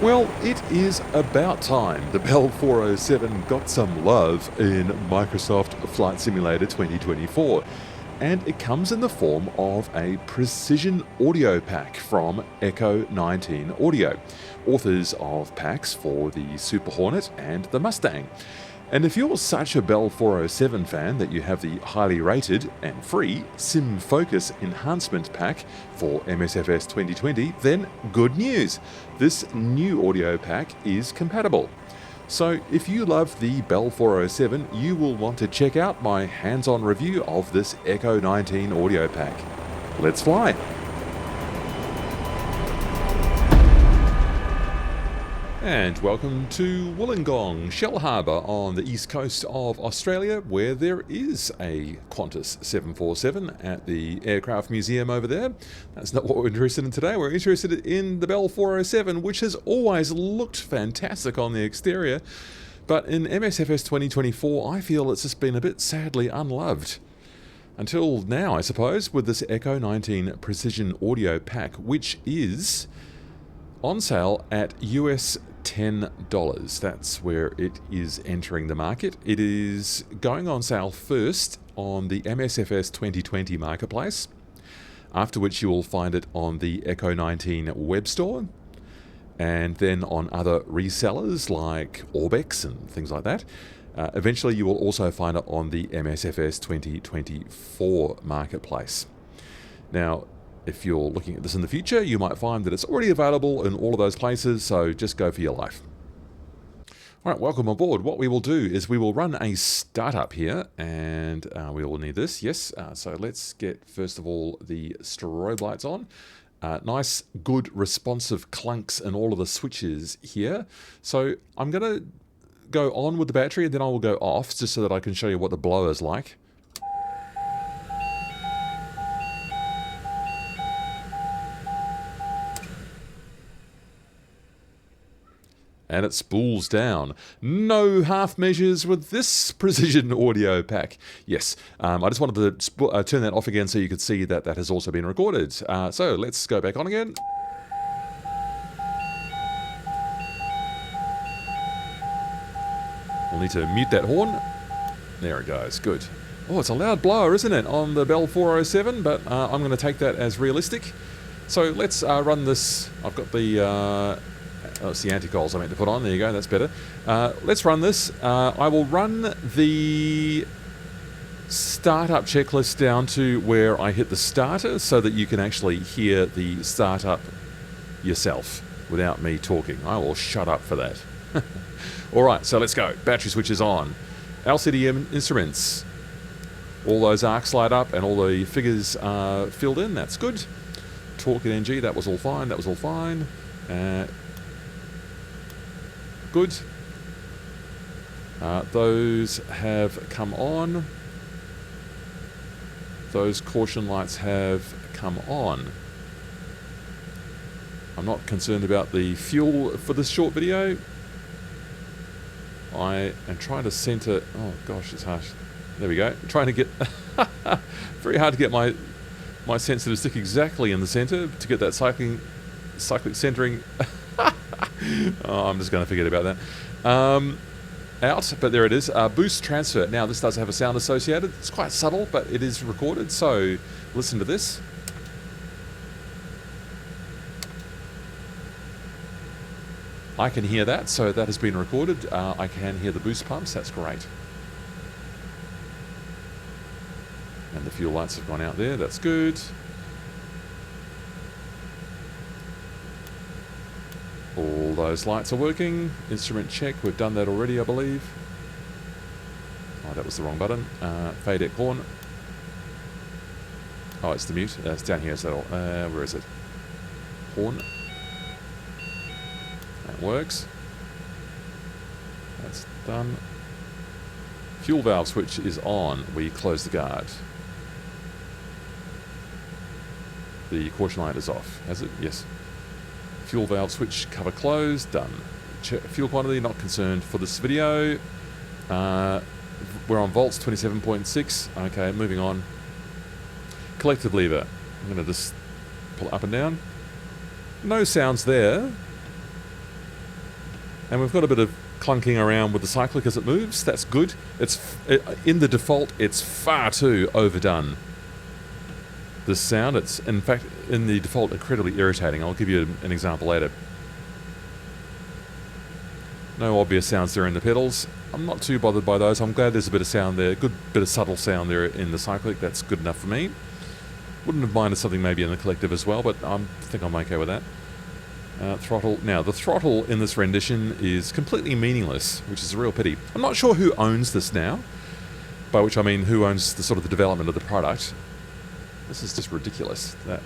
Well, it is about time the Bell 407 got some love in Microsoft Flight Simulator 2024. And it comes in the form of a precision audio pack from Echo 19 Audio, authors of packs for the Super Hornet and the Mustang. And if you're such a Bell 407 fan that you have the highly rated and free SimFocus Enhancement pack for MSFS 2020, then good news! This new audio pack is compatible. So if you love the Bell 407, you will want to check out my hands-on review of this Echo 19 audio pack. Let's fly! And welcome to Wollongong, Shell Harbour on the east coast of Australia, where there is a Qantas 747 at the Aircraft Museum over there. That's not what we're interested in today. We're interested in the Bell 407, which has always looked fantastic on the exterior. But in MSFS 2024, I feel it's just been a bit sadly unloved. Until now, I suppose, with this Echo 19 Precision Audio Pack, which is on sale at US $10. That's where it is entering the market. It is going on sale first on the MSFS 2020 marketplace, after which you will find it on the Echo 19 web store, and then on other resellers like Orbex and things like that. Eventually you will also find it on the MSFS 2024 marketplace. Now, if you're looking at this in the future, you might find that it's already available in all of those places, so just go for your life. All right, welcome aboard. What we will do is we will run a startup here, and we will need this, yes. So let's get, first of all, the strobe lights on. Nice, good, responsive clunks and all of the switches here. So I'm going to go on with the battery, and then I will go off, just so that I can show you what the blower is like. And it spools down. No half measures with this precision audio pack. Yes, I just wanted to turn that off again so you could see that that has also been recorded. So let's go back on again. We'll need to mute that horn. There it goes, good. Oh, it's a loud blower, isn't it, on the Bell 407, but I'm going to take that as realistic. So let's run this. I've got the... Oh, it's the anti-coils I meant to put on. There you go, that's better. Let's run this. I will run the startup checklist down to where I hit the starter so that you can actually hear the startup yourself without me talking. I will shut up for that. Alright, so let's go. Battery switch is on. LCD instruments. All those arcs light up and all the figures are filled in. That's good. Torque and NG, that was all fine. That was all fine. Good. Those have come on. Those caution lights have come on. I'm not concerned about the fuel for this short video. I am trying to center... Oh gosh, it's harsh. There we go. I'm trying to get... Very hard to get my sensor to stick exactly in the center to get that cyclic centering... Oh, I'm just going to forget about that. Out, but there it is. Boost transfer. Now, this does have a sound associated. It's quite subtle, but it is recorded. So, listen to this. I can hear that, so that has been recorded. I can hear the boost pumps. That's great. And the fuel lights have gone out there. That's good. All those lights are working. Instrument check. We've done that already, I believe. Oh, that was the wrong button. Fade out horn. Oh, it's the mute. It's down here. So, where is it? Horn. That works. That's done. Fuel valve switch is on. We close the guard. The caution light is off. Has it? Yes. Fuel valve switch cover closed, done. Fuel quantity, not concerned for this video. We're on volts, 27.6. Okay, moving on. Collective lever. I'm going to just pull it up and down. No sounds there. And we've got a bit of clunking around with the cyclic as it moves. That's good. In the default, it's far too overdone. This sound, it's in fact in the default incredibly irritating. I'll give you an example later. No obvious sounds there in the pedals. I'm not too bothered by those. I'm glad there's a bit of sound there, good bit of subtle sound there in the cyclic. That's good enough for me. Wouldn't have minded something maybe in the collective as well, but I think I'm okay with that. Throttle. Now, the throttle in this rendition is completely meaningless, which is a real pity. I'm not sure who owns this now, by which I mean who owns the sort of the development of the product. This is just ridiculous. That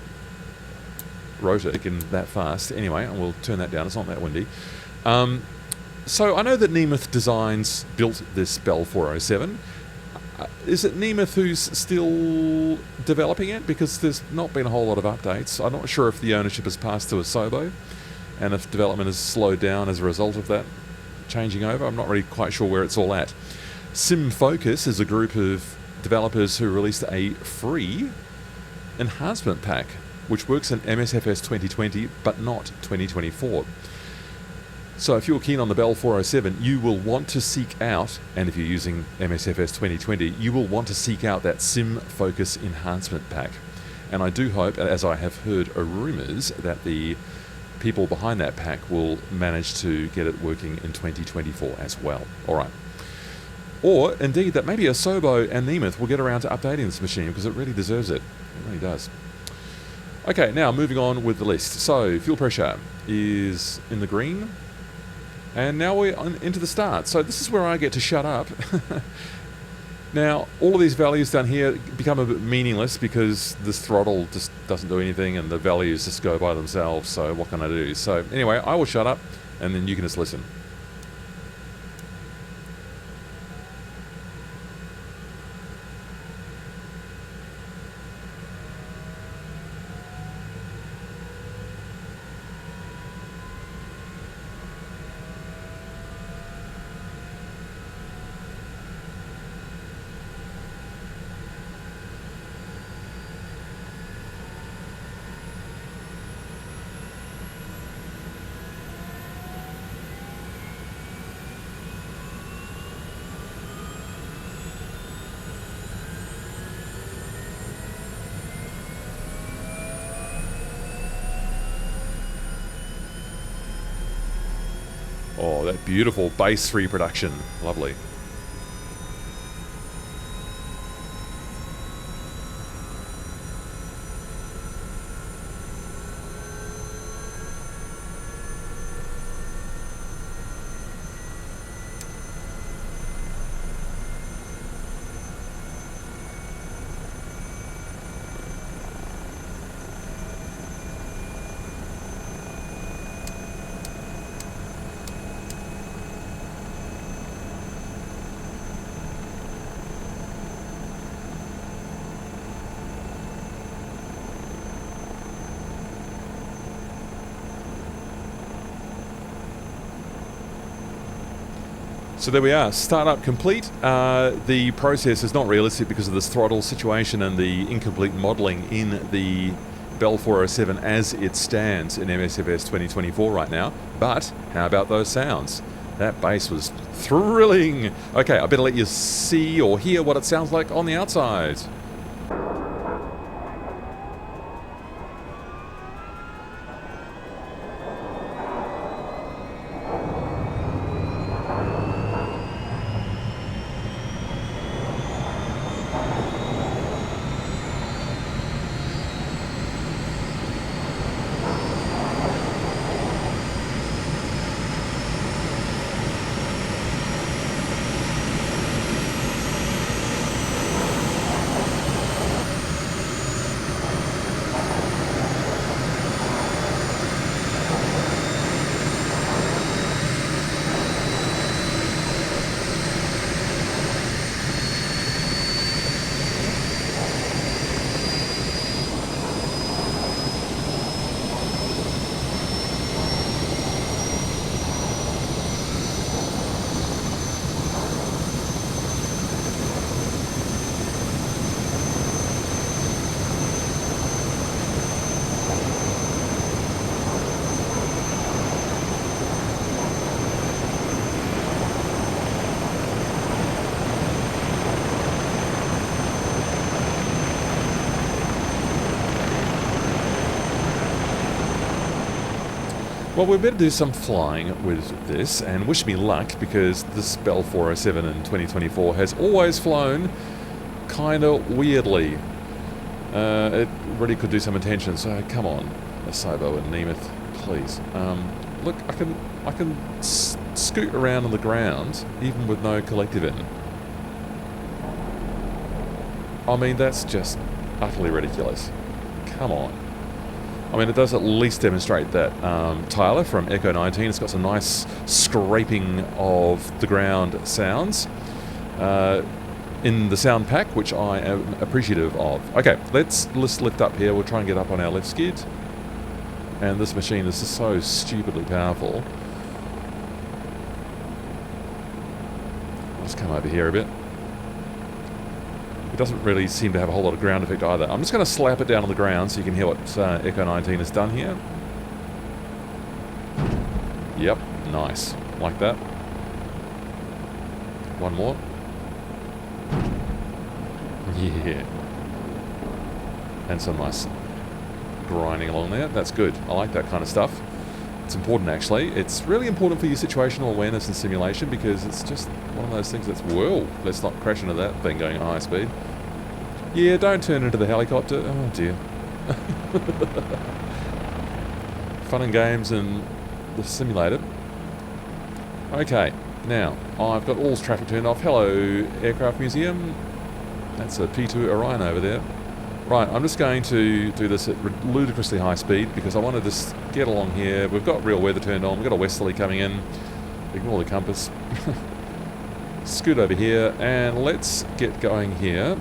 rotor in that fast. Anyway, and we'll turn that down. It's not that windy. So I know that Nemeth Designs built this Bell 407. Is it Nemeth who's still developing it? Because there's not been a whole lot of updates. I'm not sure if the ownership has passed to Asobo, and if development has slowed down as a result of that changing over. I'm not really quite sure where it's all at. SimFocus is a group of developers who released a free enhancement pack, which works in MSFS 2020, but not 2024. So if you're keen on the Bell 407, you will want to seek out, and if you're using MSFS 2020, you will want to seek out that SimFocus enhancement pack. And I do hope, as I have heard rumours, that the people behind that pack will manage to get it working in 2024 as well. Alright. Or, indeed, that maybe Asobo and Nemeth will get around to updating this machine, because it really deserves it. It really does. Okay, now moving on with the list. So, fuel pressure is in the green. And now we're into the start. So this is where I get to shut up. Now, all of these values down here become a bit meaningless because this throttle just doesn't do anything and the values just go by themselves. So what can I do? So anyway, I will shut up and then you can just listen. Oh, that beautiful bass reproduction. Lovely. So there we are, startup complete. The process is not realistic because of this throttle situation and the incomplete modelling in the Bell 407 as it stands in MSFS 2024 right now. But how about those sounds? That bass was thrilling. Okay, I better let you see or hear what it sounds like on the outside. Well, we better do some flying with this, and wish me luck, because this Bell 407 in 2024 has always flown kind of weirdly. It really could do some attention, so come on, Asobo and Nemeth, please. Look, I can scoot around on the ground, even with no collective in. I mean, that's just utterly ridiculous. Come on. I mean, it does at least demonstrate that Tyler from Echo 19 has got some nice scraping of the ground sounds in the sound pack, which I am appreciative of. Okay, let's lift up here. We'll try and get up on our left skid. And this machine is just so stupidly powerful. Let's come over here a bit. It doesn't really seem to have a whole lot of ground effect either. I'm just going to slap it down on the ground so you can hear what Echo 19 has done here. Yep, nice. Like that. One more. Yeah. And some nice grinding along there. That's good. I like that kind of stuff. It's important, actually. It's really important for your situational awareness and simulation, because it's just one of those things that's, whoa, let's not crash into that thing going at high speed. Yeah, don't turn into the helicopter. Oh, dear. Fun and games in the simulator. Okay, now, I've got all traffic turned off. Hello, Aircraft Museum. That's a P2 Orion over there. Right, I'm just going to do this at ludicrously high speed, because I want to just get along here. We've got real weather turned on. We've got a westerly coming in. Ignore the compass. Scoot over here, and let's get going here.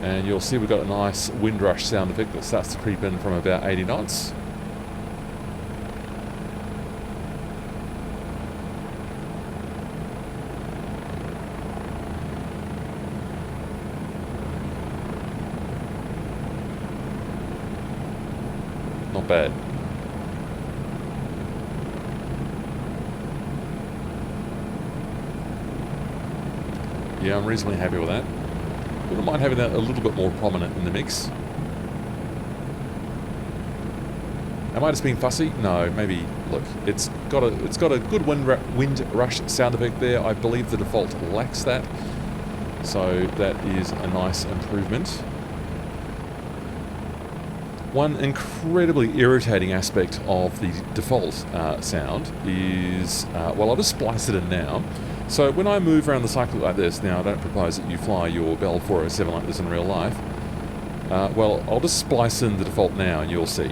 And you'll see we've got a nice windrush sound effect that starts to creep in from about 80 knots. Not bad. Yeah, I'm reasonably happy with that. Wouldn't mind having that a little bit more prominent in the mix. Am I just being fussy? No, maybe. Look, it's got a good wind rush sound effect there. I believe the default lacks that, so that is a nice improvement. One incredibly irritating aspect of the default sound is, well, I'll just splice it in now. So when I move around the cycle like this, now I don't propose that you fly your Bell 407 like this in real life. Well, I'll just splice in the default now and you'll see.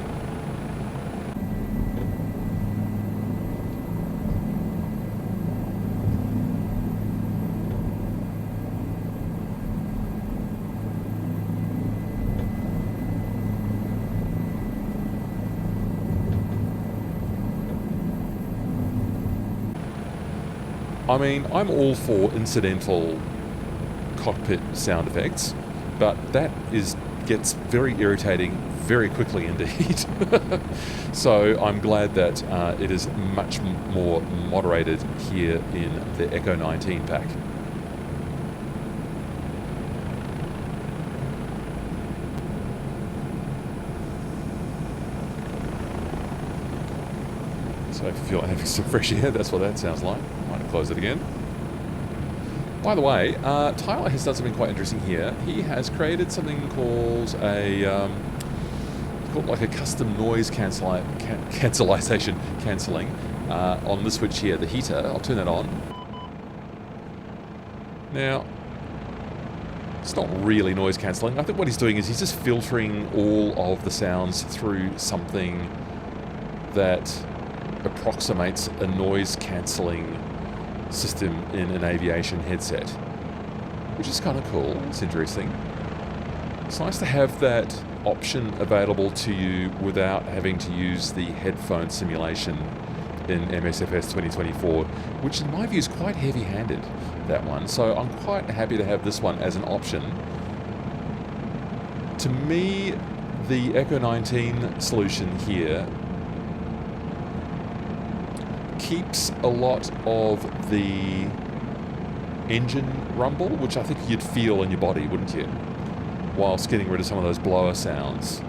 I mean, I'm all for incidental cockpit sound effects, but that gets very irritating very quickly indeed. So I'm glad that it is much more moderated here in the Echo 19 pack. So if you feel like having some fresh air, that's what that sounds like. Might close it again. By the way, Tyler has done something quite interesting here. He has created something called like a custom noise cancellation cancelling on the switch here, the heater. I'll turn that on. Now, it's not really noise cancelling. I think what he's doing is he's just filtering all of the sounds through something that approximates a noise cancelling system in an aviation headset, which is kind of cool. It's interesting. It's nice to have that option available to you without having to use the headphone simulation in MSFS 2024, which in my view is quite heavy-handed, that one. So I'm quite happy to have this one as an option. To me, the Echo 19 solution here keeps a lot of the engine rumble, which I think you'd feel in your body, wouldn't you? Whilst getting rid of some of those blower sounds.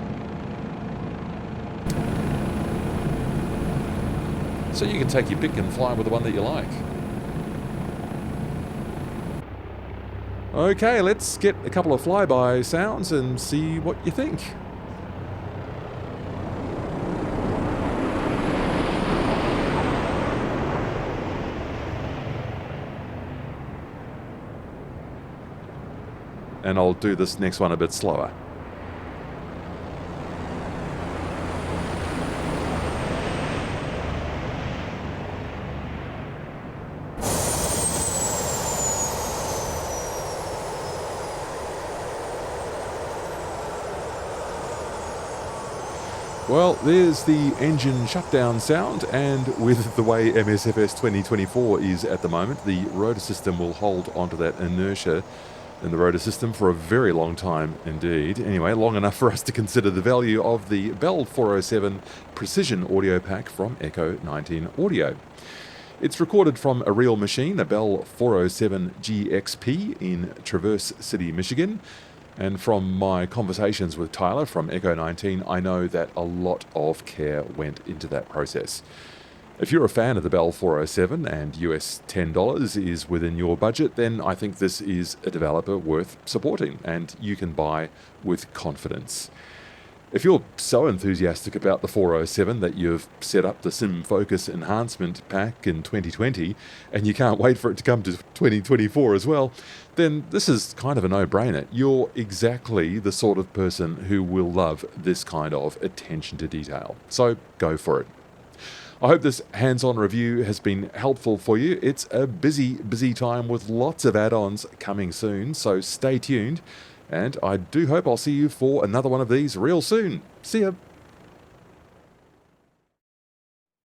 so you can take your pick and fly with the one that you like. Okay, let's get a couple of flyby sounds and see what you think. And I'll do this next one a bit slower. Well, there's the engine shutdown sound, and with the way MSFS 2024 is at the moment, the rotor system will hold onto that inertia in the rotor system for a very long time indeed. Anyway, long enough for us to consider the value of the Bell 407 Precision Audio Pack from Echo 19 Audio. It's recorded from a real machine, a Bell 407 GXP in Traverse City, Michigan. And from my conversations with Tyler from Echo 19, I know that a lot of care went into that process. If you're a fan of the Bell 407 and US $10 is within your budget, then I think this is a developer worth supporting and you can buy with confidence. If you're so enthusiastic about the 407 that you've set up the SimFocus Enhancement pack in 2020 and you can't wait for it to come to 2024 as well, then this is kind of a no-brainer. You're exactly the sort of person who will love this kind of attention to detail. So go for it. I hope this hands-on review has been helpful for you. It's a busy time with lots of add-ons coming soon, so stay tuned. And I do hope I'll see you for another one of these real soon. See ya.